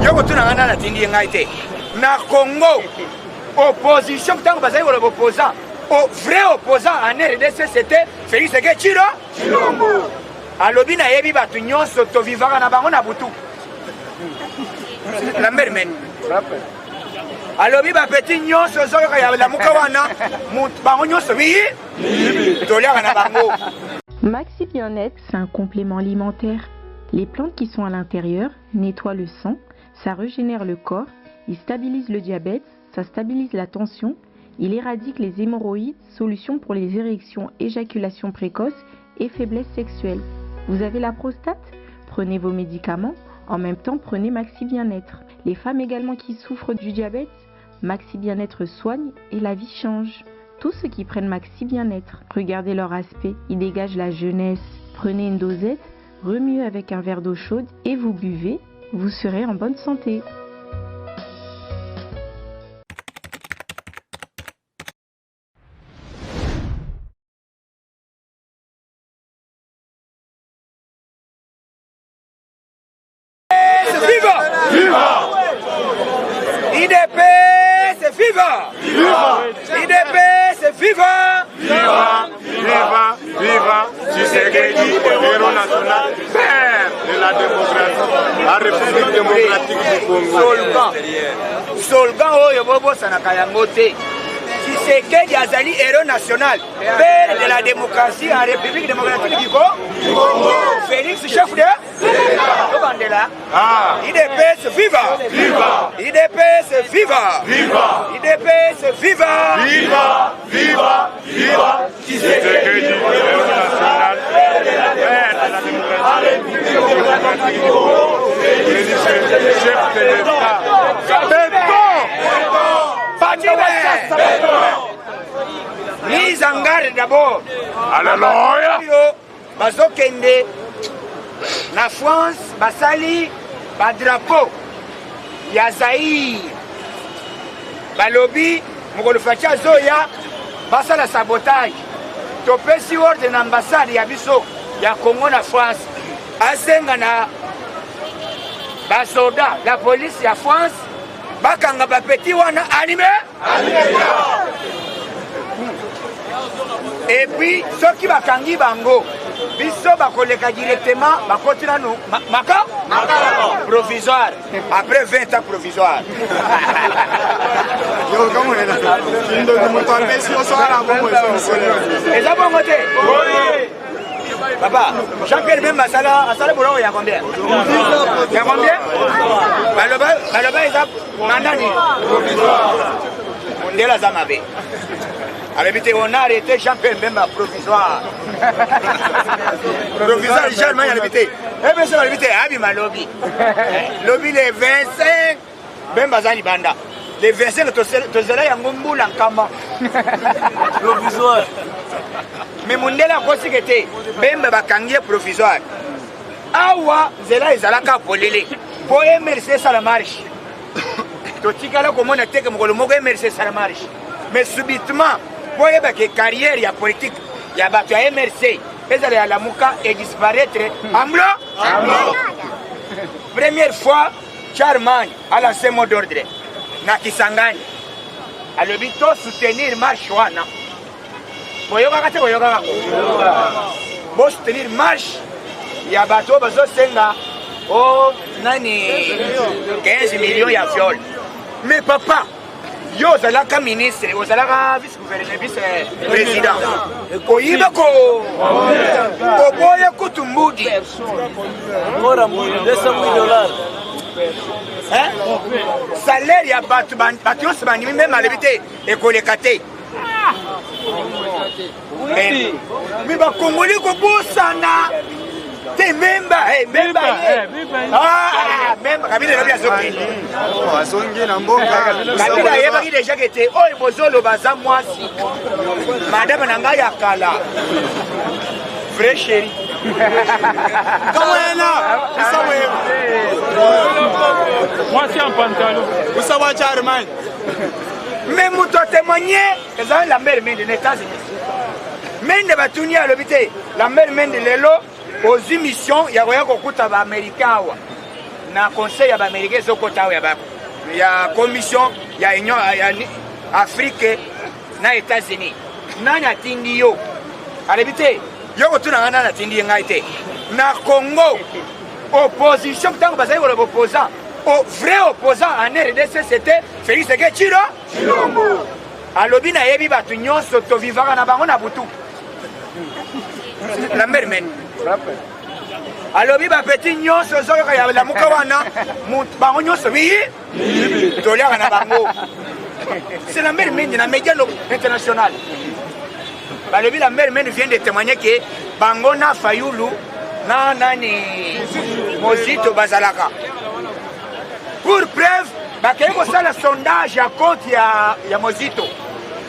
Yoko tuna ngana na tindi ngaite. Na Congo, opposition tant que bazali opposant, au vrai opposant en RDC c'était Félix Chilombo. Alobi na yebi batu nyonso to vivaka na bango na butu. Lambert men. Alobi ba petit nyonso zoka ya la muka wana bango nyonso bi toliaka na bango. Maxi Bien-être, c'est un complément alimentaire. Les plantes qui sont à l'intérieur nettoient le sang, ça régénère le corps, il stabilise le diabète, ça stabilise la tension, il éradique les hémorroïdes, solution pour les érections, éjaculation précoce et faiblesse sexuelle. Vous avez la prostate? Prenez vos médicaments, en même temps prenez Maxi Bien-être. Les femmes également qui souffrent du diabète, Maxi Bien-être soigne et la vie change. Tous ceux qui prennent Maxi Bien-être, regardez leur aspect, ils dégagent la jeunesse. Prenez une dosette, remuez avec un verre d'eau chaude et vous buvez, vous serez en bonne santé. IDPS, viva! Viva! IDPS, viva! Viva! Viva! Viva! Tshisekedi, héros national, père de la démocratie, la République démocratique du Congo. Solgan oyo bobo sanaka yango te. Tshisekedi azali héros national, père de la démocratie en République démocratique du Congo. Félix, chef de Mandela. IDPS, viva! Viva! IDPS, viva! Viva! IDPS, viva! Viva! Viva! Viva! Tshisekedi, héros national, père de la démocratie du Congo. Chef de l'État. Mise en garde d'abord. Alléluia. Bazokende na France basali ba drapeau ya Zaïre. Balobi mokolo facha zoya basala sabotage. Topesi ordre na ambassade ya biso ya Congo na France. Asenga na basoda la police ya France bakanga ba petit wana animé. Et puis ceux qui bakangi bango biso bakoleka directement bakotina no maka provisoire après 20 ans provisoire. Yo comment est là? Ndo moto amesi osala bongo eso. Eza bongo te. Papa, Jean-Pierre même asala boulot ya combien? Ya combien? Baloba eza mandani provisoire. Mondela za mabe. Alebite on a arrêté Jean-Pierre Mbemba provisoire. Provisoire Germain alebite. Eh bien ça alebite abi lobby. Lobby les 25 Mbemba za libanda. Les 25 tozela ya ngombula nkama. Provisoire. Mais Mondela kosikete Mbemba bakangie provisoire. Awa zela ezalaka polele. Po MRC ça la marche. Totikala komona teke mokolo moko MRC ça la marche. Mais subitement pour que carrière ya politique ya bato ya MRC ezala ya lamuka et disparaître amlo. Première fois Charman a lancé mot d'ordre na Kisangani alobi to soutenir marche wana boyoka kate boyoka bo soutenir marche ya bato bazo senga oh nani 15 millions ya viol. Mais papa yo ozalaka ministre ozalaka vice-gouverneur vice-président koyiba ko oboye kutu mbudi salaire ya bato nyonso bandimi meme alebi te ekoleka te. Me bakongoli kobosana te memba memba kabila lobi azokende kabila yebaki deja kete oyo bozoloba za mwasi madame na ngai ya kala vrai chéri Kamwena mwasi en pantalon usawa Charman. mais moto témoigné ezali la mère mende na États-Unis mende batuni alobi te la mère mende lelo aux émissions ya koya kokuta ba américain awa na conseil ya baméricain ezokota oyo ya commission ya union ya Afrique na États-Unis nani atindi yo alebi te yo kotuna nga nani atindi ngai te na Congo opposition ntango bazali koloba opposant au vrai opposant en RDC c'était Félix Tshisekedi alobi nayebi bato nyonso tovivaka na bango na butu la mère mène alobi bapeti nyonso ozoyoka ya lamuka wana bango nyonso biyi toliaka na bango c'est la mère mène na média international balobi la mère mène vient de témoigner que bango na Fayulu na nani Mozito bazalaka pour preuve bakei kosala sondage ya compte ya Mozito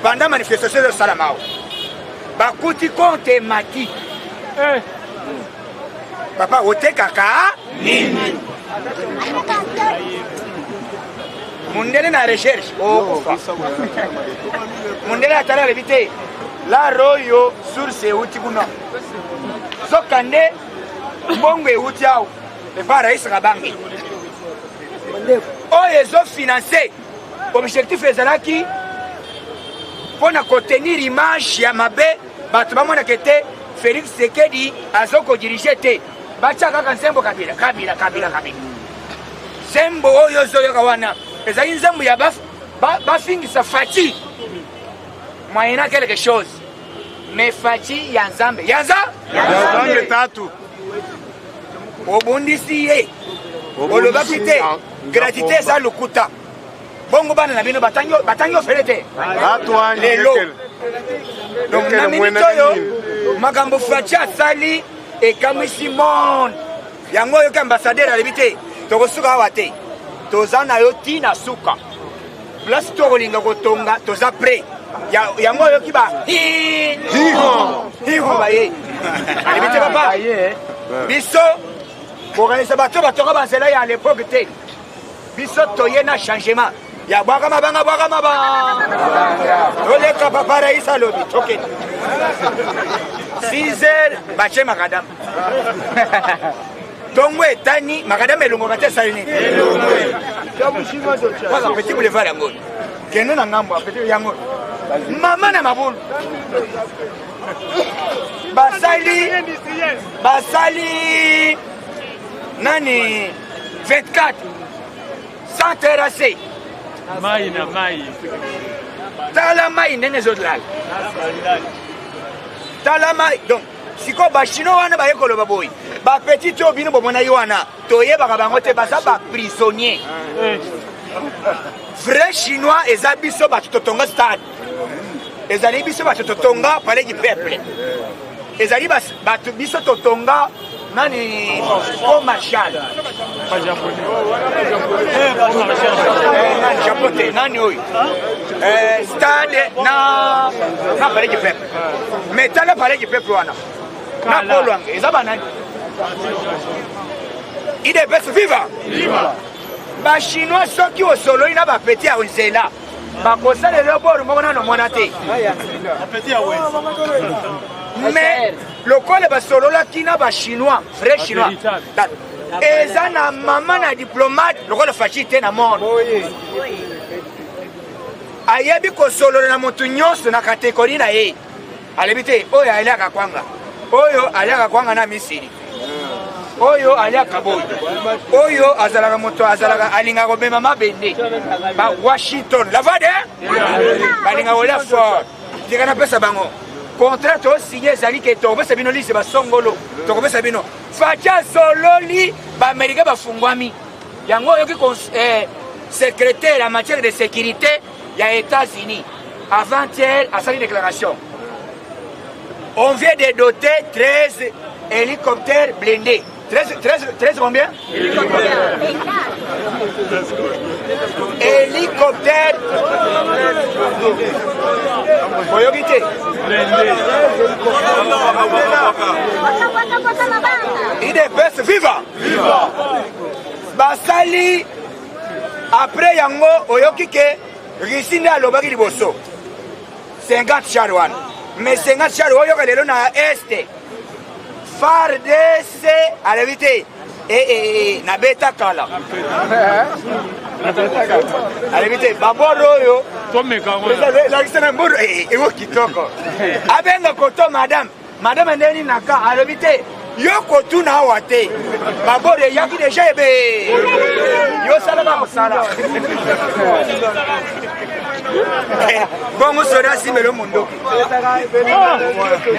pendant manifestation de Salamao bakuti compte mati papa otekaka nini mundele na recherche mundele atala levite la royo source euti kuna sokande mbongo euti ao epa rais Kabange oyo ezofinanse objectif ezalaki mpona kotenir image ya mabe bato bamonaka te Félix Tshisekedi azokodirige te batya kaka nzembo kabila nzembo oyo ozoyoka wana ezali nzembo ya bafingisa Faci moyena quelque chose mais Faci ya nzambe Nzambe tatu obundisi ye olobaki te gratité eza lokuta bongo bana na bino batangi ofele te lelo donc na minute oyo makambo Faci asali ekamwisi monde yango oyo ke ambassadeur alebi te tokosuka awa te toza na yo tina suka place tokolinga kotonga toza pre yango oyo kiba hiho baye alebi te papa biso bokanisa bato batonga banzela ya l'époque te biso toye na changement ya bwakama toleka papa rais alobi tokeni 6 heures bache makadam tongo etani makadam elongoka te esali nini kaka petit boulevard yango kende na ngambo petit yango mama na mabulu basali nani 24 sans terrasser mai na mai tala mai ndenge ezolala tala mai donc siko bachino wana baye koloba boyi bapetit oyo bino bomona ye wana toyebaka bango te baza baprisonnier vrai chinois eza biso bato totonga stade ezali biso bato totonga palais du peuple ezali bato biso totonga nani po marshal japote nani oyo stade na palais du peuple mais tala palais du peuple wana na polwanga eza banani idps viva bachinois soki osololi na bapeti ya nzela bakosalela boru moko nano mona te mais lokola basololaki na bachinois vrai chinois eza na mama na diplomate lokola Faci te na monde ayebi kosolola na motu nyonso na kategori na ye alebi te oyo aliaka kwanga oyo aliaka kwanga na Misiri oyo aliaka boyi oyo azalaka moto azalaka alingaka kobema mabende ba Washington lavade balingaka kolia fort tika napesa bango contrat tosigné ezali ke tokopesa bino lise basongolo tokopesa bino Faci asololi baaméricain bafungwami yango oyoki secrétaire en matière de sécurité ya États-Unis avant-hier asali déclaration on vient de doter 13 hélicoptères blindés 13 combien? Hélicoptère. Boyogite. IDPS viva. Basali après yango oyoki ke Risinde alobaki liboso 50 char wana mais 50 char oyoka lelo na este FARDC alobi te na beta kala alibite baboro yo lakisana mburu ewo kitoko abenga koto madame ndeni naka alibite yo kotu na wate baboro yaki deja ebe yo sala ba musala bongo soda simelo mundo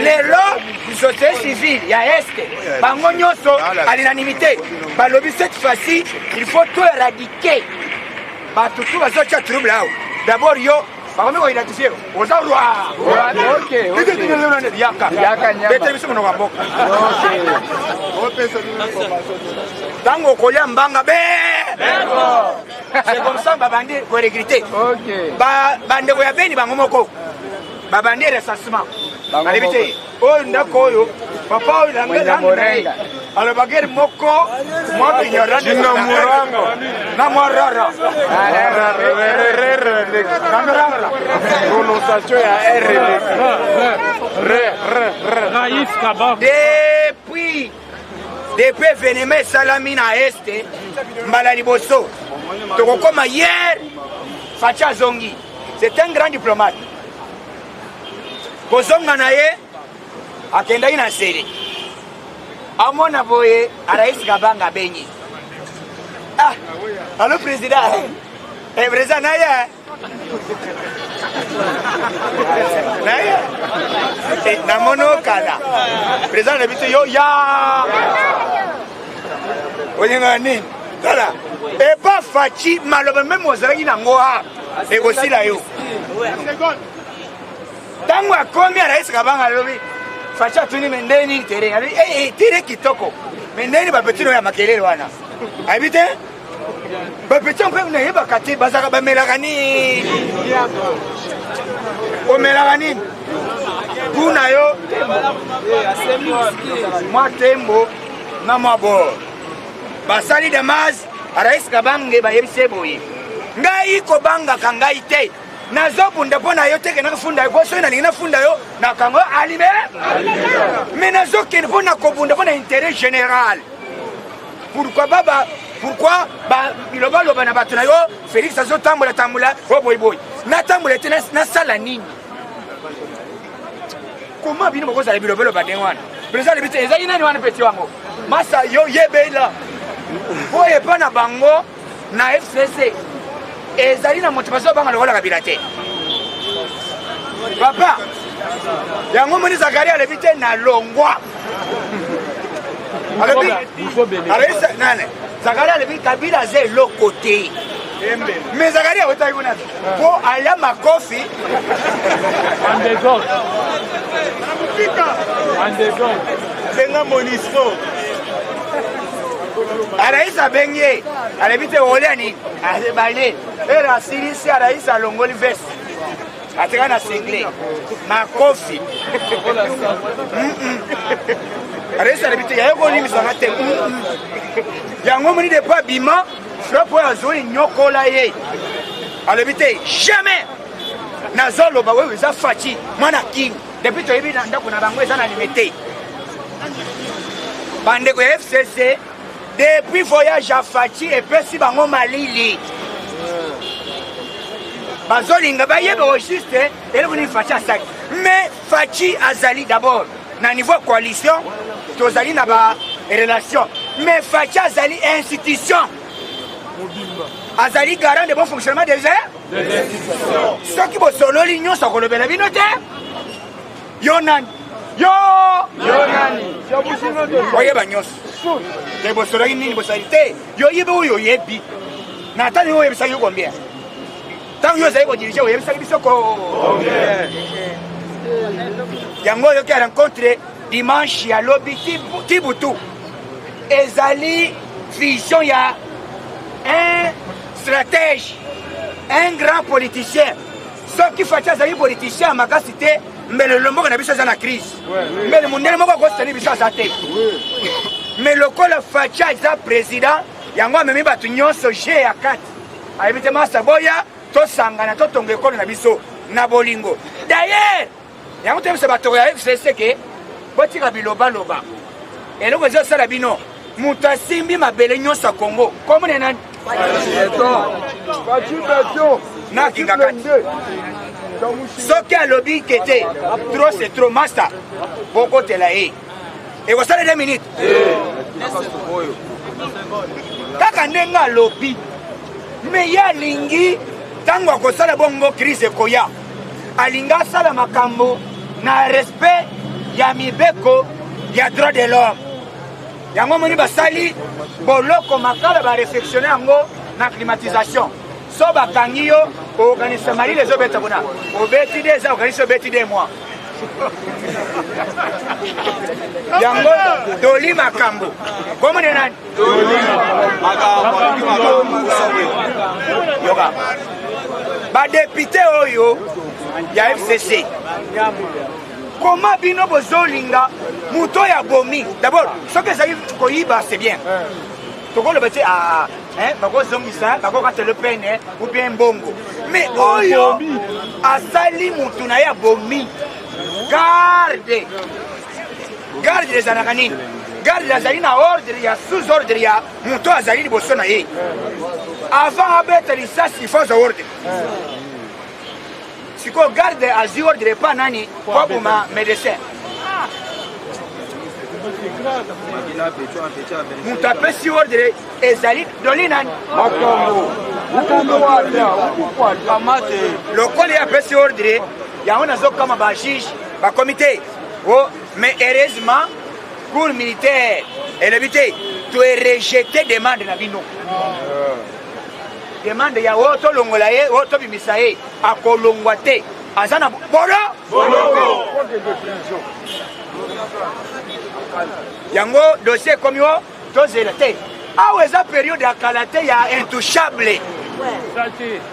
lelo société civile ya este bango nyonso à l'unanimité balobi cette fois-ci il faut tout éradiquer batutu bazocha trouble là d'abord yo bakomi ko identifier oza roi Okay. yaka bete biso mono wamboka tango kolia mbanga be c'est comme ça babandi ko regretter bande ko ya beni bango moko babandi recensement alibite oyo ndako oyo papa oyo nanga alors bagere moko moi ignorant na morara prononciation ya Raïs Kabak. depuis événement salami na este mbala liboso tokokoma hier Facha Zongi c'est un grand diplomate kozonga na ye akendaki na sere amona boye Rais Kabanga benyi allo président président naye namono kala président na biso yo ya olinga nini kala epa faci maloba meme ozalaki nango ekosila yo ntango akomi Rais Kabanga alobi faci atuni me ndeni nini tere tere kitoko me ndeni bapetino ya makelele wana ayebi te bapeti mpe nayebaka te bazaka bamelaka nini omelaka nini kuna yo mwa tembo na mwa bor basali damas Rais Kabanga bayebise boye ngai kobangaka ngai te nazobunda mpo na yo teke nakafunda yo po soki nalingi nafunda yo nakango alime me nazokende mpo na kobunda mpo na intérêt général pourquoi bilobaloba na bato na yo Félix azotambola o boyboy natambola te nasala nini koma bino bokozala bilobaloba ndenge wana président lebi te ezali nani wana peti wango masa yo yebela po epa na bango na FCC ezali na moto bazobanga lokola kabila te papa yango moni Zakari alebi te na longwa Zakari alebi kabila aza eloko te mais Zakari awetaki kuna po aya makofi benga monisco Rais abengi alebi te olia nini azebale era asilisi Rais alongoli veste atika na single makofi Rais alebi te yayo kolimisanga te yango moni de pa bima frappe oyo azoli nyokola ye alebi te jamais nazoloba oyo eza faci mwana kini depuis toyebi na ndako na bango eza na limite bandeko ya FCC depuis voyage à Faci epesi bango malili bazolinga bayeba au juste eloko nini Faci asali mais Faci azali d'abord na niveau coalition tozali na ba relation mais Faci azali institution azali garant de bon fonctionnement des institutions soki bosololi nyonso kolobela bino te yo nani yo nani oyeba nyonso te bosolaki nini bosali te yo yebe oyo oyebi na ata nini oyebisaki yo combien ntango yo ozali kodirige oyebisaki biso yango oyoki ya rencontre dimanche ya lobi ti butu ezali vision ya un stratège un grand politicien soki Faci azali politicien ya makasi te mbele lomboka na biso aza na crise mbele mondele moko akosani biso aza te mais lokola Faci aza président yango amemi bato nyonso je ya kati ayebi te masa boya tosangana totonga ekolo na biso na bolingo d'ailleurs yango toyebisa bato ya FCC ke botika bilobaloba eloko ezosala bino moto asimbi mabele nyonso ya Congo komone nani nakinga kati soki alobi kete trop c'est trop master bokotela ye ekosala 2 minutes kaka ndenge alobi me ye alingi ntango akosala bongo crise ekoya alingi asala makambo na respect ya mibeko ya droit de l'homme yango moni basali boloko makala bareflexionne yango na climatisation so bakangi yo oorganise mali les obeta bona obeti des organise obeti des mois yango toli makambo komone nani yoka badepute oyo ya FCC comment bino bozolinga muto ya bomi d'abord soki ezali koyiba c'est bien tokoloba te bakozongisa bakokatela pene ou bien mbongo mais oyo asali mutu na ye ya bomi garde ezalaka nini garde azali na ordre ya sous ordre ya mutu azali liboso na ye avant abeta lisasi ifo za ordre siko garde azwi ordre epa nani kwaboma médecin mutu apesi ordre ezali doli nani lokoli apesi ordre yango nazokama bajuge bakomite mais heureusement cour militaire elobi te toerejete demande na bino demande ya oyo tolongola ye oyo tobimisa ye akolongwa te aza na boloko yango dossier ekomi o tozela te awa eza periode ya kala te ya intouchable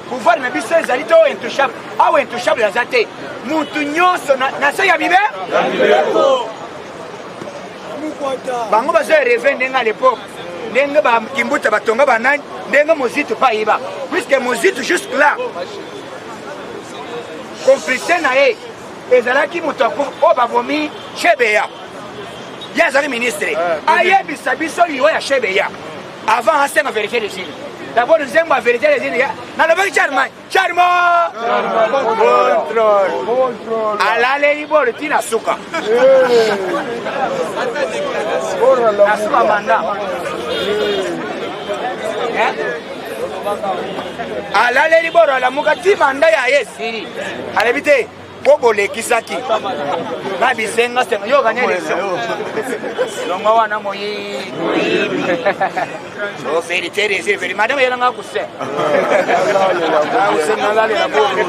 pouvoir na biso ezali to intouchable awa intouchable aza te mutu nyonso na se ya bibe bango bazoereve ndenge à l'époque ndenge bakimbuta batonga banani ndenge mozitu payiba puisque mozitu jusque là complice na ye ezalaki moto oyo babomi Shebeya ye azali ministre ayebisa biso liwa ya Shebeya avant asenga vérité des îles d'abord nzembo ya vérité des îles nalobaki Charmagne contrôle alaleli bolo tina suka nasuka manda alaleli bolo alamuka ti manda ya ye siri alebi te po bolekisaki na bisenga senga yo ganye leso longo wana moyi o vérité des îles vérité madame yelanga kuse usenga lale la bolo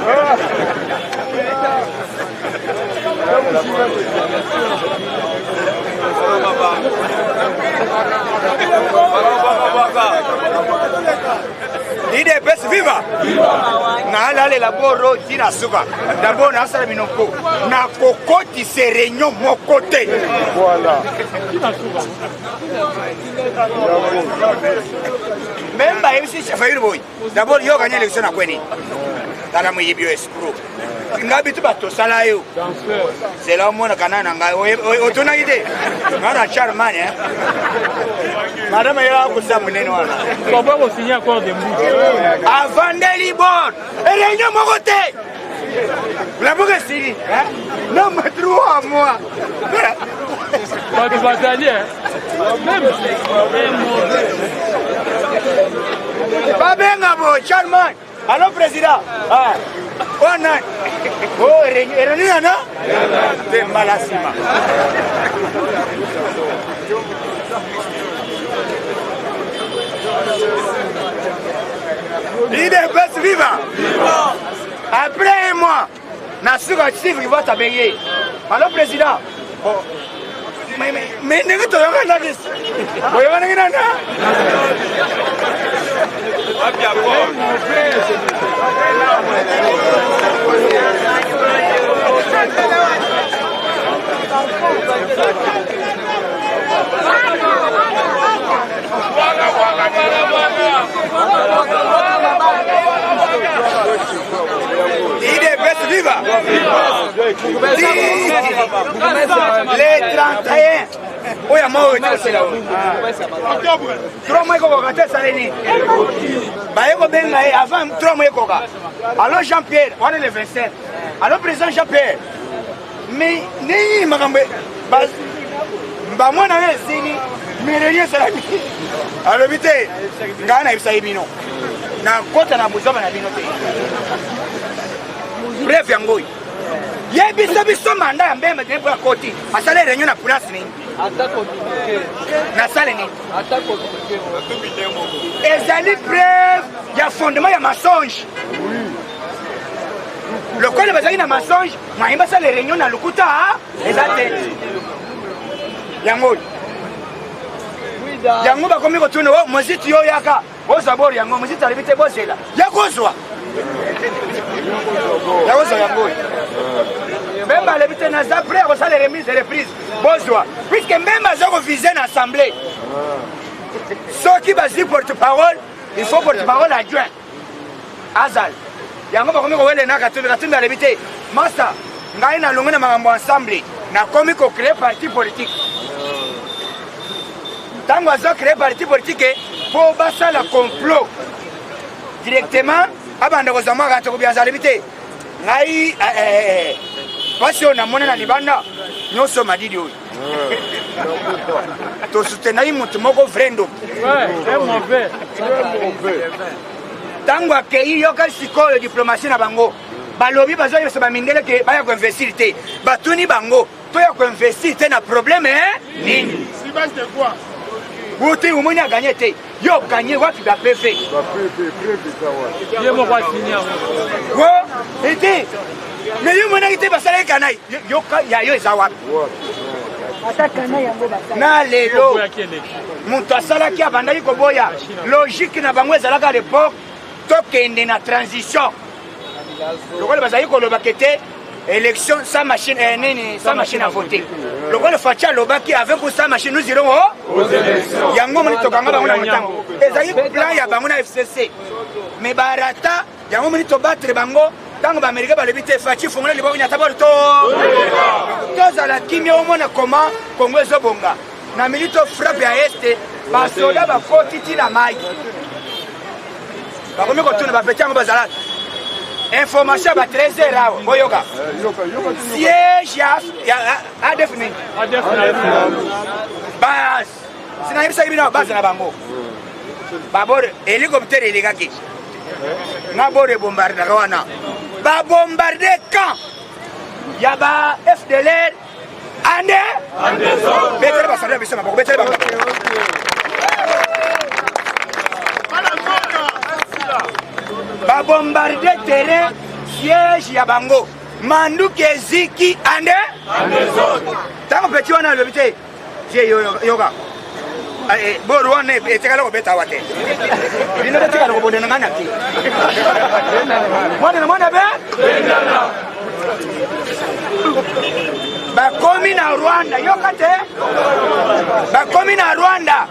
IDPS viva na lale la boro tina suka d'abord na sala minoko na kokoti se réunion mon côté voilà même ba MC Chafaïr boy d'abord yo gagner l'élection na kweni tala mo yibio escroc ngabi tu bato sala yo c'est là mon kanana nga otuna ide ngana Charmagne hein madame yala kusa munene wana on va signer accord de mbou avant de libor réunion mon côté la boue siri hein non me trouve à moi pas de bataille même pas bien abo Charmagne allo président ah on a oh réunion na de malasima IDPS viva après un mois na suka chiffre va tabayer allo président mais n'est que toi là dis boy va ngi nana apia ko IDPS viva les 31 oya mo etosela o 3 mois ekokoka te esaleni baye kobenga ye avant 3 mois ekoka alors Jean Pierre wana le 25 alors président Jean Pierre mais nini makambo bamwana na esili mirenye esalami alobi te ngai nayebisa ye bino nakota na bozaba na bino te bref yango oyo yebisa biso manda ya mbembe te mpo ya koti asala réunion na place nini nasale nini ezali preuve ya fondement ya mensonge lokola bazalaki na mensonge mwaye basala réunion na lokuta eza te yango oyo yango bakomi kotuna o moziti yo yaka ozwa bori yango moziti alobi te bozela yakozwa yango oyo mbemba alobi te naza prêt akosala remise et reprise bozwa puisque mbemba aza kovize na assemblée soki bazwi porte parole il faut porte parole adjoint azal yango bakomi kowele na katumbi alobi te masa ngai nalongi na makambo ensemble nakomi kocrée parti politique ntango aza créé parti politique mpo basala complot directement abanda kozwa mwaka te kobianza alobi te ngai pasi oyo namona na libanda nyonso madidi oyo tosutenaki motu moko vrendo ntango akei yoka sikoyo diplomatie na bango balobi bazoyebisa bamindele ke baya koinvestir te batuni bango toya koinvestir te na probleme nini uti umoni aganye te yo ganye wapi ba PV ye moko asinya wo ete mais yo mona ite basala kanai yo ya yo eza wapi atakana yango basala na lelo muntu asalaki abandaki koboya logique na bango ezalaka à l'époque tokende na transition lokola bazali koloba kete élection sans machine sans machine à voter lokola facha alobaki avec sa machine nous irons aux élections yango moni tokanga bango na motango ezali plan ya bango na FCC mais barata yango moni to battre bango tango ba Amerika balobi te fachi fongola libo nya tabor to tozala kimia omona comment Congo ezobonga na milito frappe ya este basoda bakotiti na mai bakomi kotuna bapetango bazala information ba 13h awo boyoka siège ya ADF ni bas sina yebisa bino bas na bango babore hélicoptère elikaki na bore bombarder wana ba bombarder camp ya ba FDLR ande betere ba sala bisema ba betere ba ba bombarder terrain siège ya bango manduki eziki ande tango petit wana lobi te je yoga boru wana etekala kobeta wate bino betikala kobondana ngana ki mwana be bakomi na Rwanda yoka te bakomi na Rwanda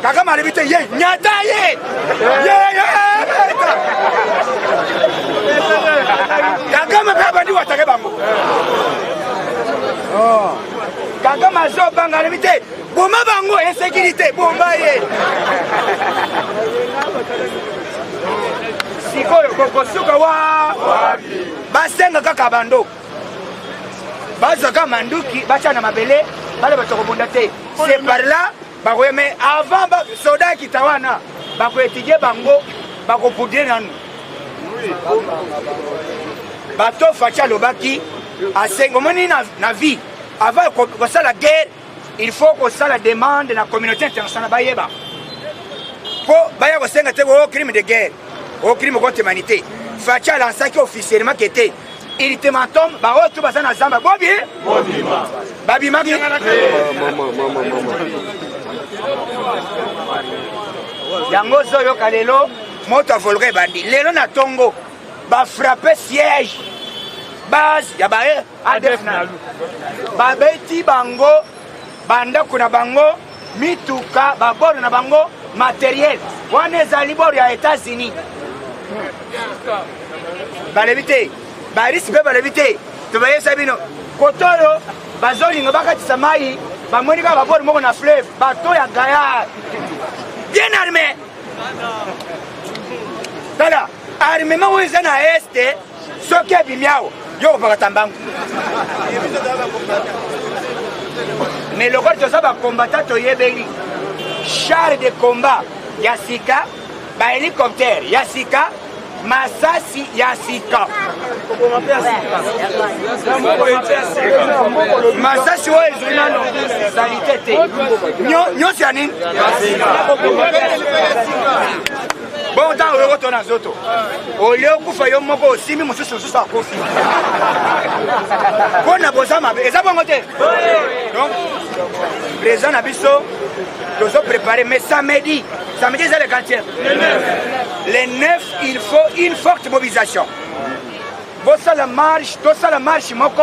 kaka malibi te ye nyata ye kaka mapeba ndi watake bango kaka mazo banga malibi te boma bango insécurité bomba ye sikoyo kokosuka wa basenga kaka bando bazaka manduki bacha na mabele bale batokobunda te c'est par là bakoye mais avant soda kitawana bakoétudier bango bakopoudre nanu bato facha lobaki asengo moni na vie avant kosala guerre il faut kosala demande na communauté internationale bayeba po baya kosenga te o crime de guerre au crime contre l'humanité facha lansaki officiellement kete ultimatum bao tu bazana zamba bobi babi magi yango zoyo kalelo moto avolga bandi lelo na tongo ba frapper siège base ya ba ADF na ba beti bango banda kuna bango mituka ba bord na bango matériel wana ezali bord ya États-Unis balebite barisi pe balebite tobaye sabino kotolo bazolinga bakatisa mai bamonika babord moko na fleuve bato ya Gaillard bien armé tala armement oyo eza na este soki abimi awa yo kopakata mbangu mais lokola toza bakombata toyebeli char de combat ya sika bahélicoptère ya sika masasi ya sika masasi oyo ezwi nano salite te nyonso ya nini bon ntango oyoko to na nzoto olie okufa yo moko osimi mosusu akufi mpo na boza mabe eza bongo te donc président na biso tozo préparé mais samedi eza le quantième le 9 il faut une forte mobilisation bosala marche moko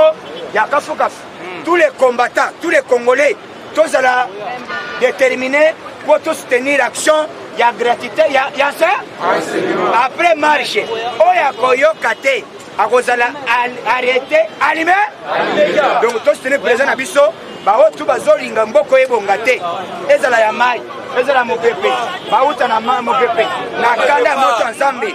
ya kafukafu tous les combattants tous les congolais tozala déterminés pour soutenir l'action ya gratuité ya ça après marche oyo akoyoka te akozala arrêté allumé donc tosoutenir président na biso bao tu bazolinga mboko ebonga te ezala ya mai ezala mopepe bauta na mopepe na kanda ya moto nzambe